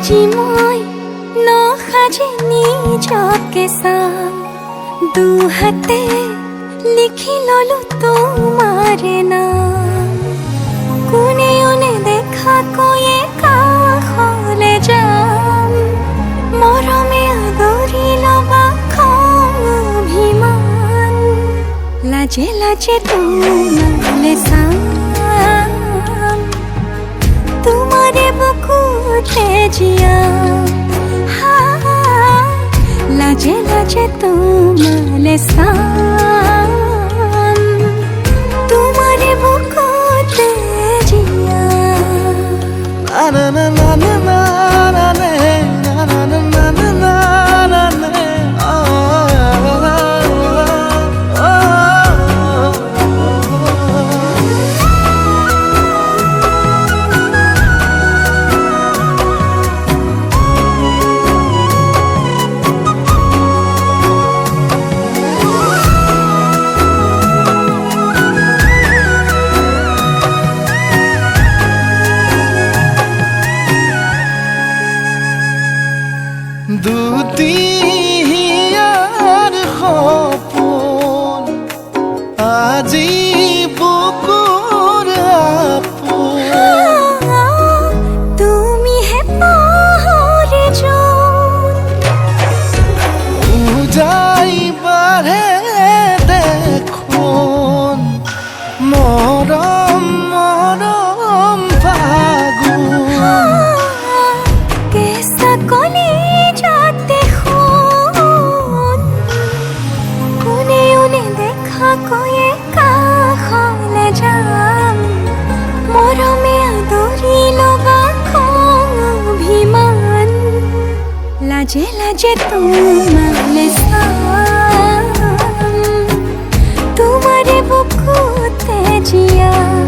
আজি মই নসাজে নিজকে চাম দুহাতে লিখি ললো তোমাৰে নাম কোনেও নেদেখা কৈয়ে কাষলে যাম মৰমে আদৰি লবা খং অভিমান লাজে লাজে তোমালে চাম তোমাৰে বুকুতে জিয়াম লাজে লাজে তোমালে চাম তোমাৰে বুকুতে জিয়াম না না না না না না না না না না না দুটিয়াৰ সপোন আজি বুকুৰ আপোন তুমিহে পাহৰি যোন উজাই বাঢ়ে দেখোন মৰম মৰম ফাগুন কেঁচা কলি যাতে শুন কোনেও নেদেখা কৈয়ে কাষলে যাম মৰমে আদৰি লবা খং অভিমান লাজে লাজে তোমালে চাম তোমাৰে বুকুতে জিয়াম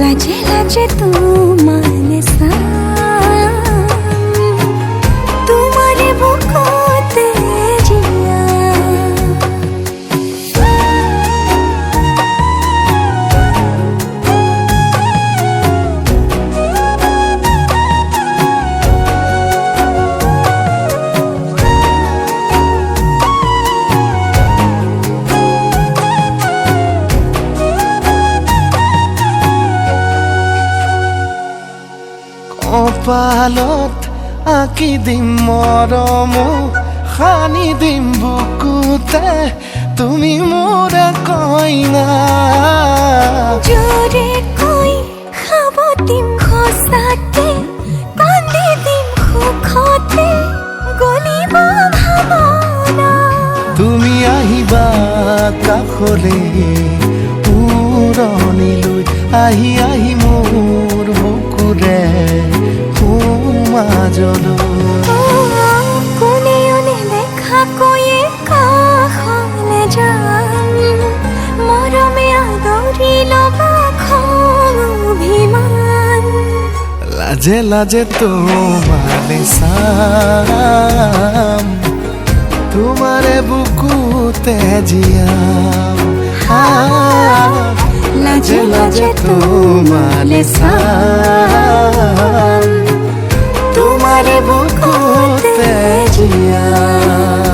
লাজে লাজে তোমালে চাম তোমাৰে বুকুতে জিয়াম কপালত আঁকি দিম মৰম সানি দিম বুকুতে তুমি মোৰ কইনা জোৰে কৈ খাব দিম সঁচাকে কান্দি দিম সুখতে গলিব ভাৱনা তুমি আহিবা কাষলে পুৰণিলৈ আহি আহি মোৰ বুকুৰে সোমাজলৈ কোনেও নেদেখা কৈয়ে কাষলে যাম মৰমে আদৰি লবা খং অভিমান লাজে লাজে তোমালে চাম তোমাৰে বুকুতে জিয়াম লাজে লাজে তোমালে চাম তোমাৰে বুকুতে জিয়াম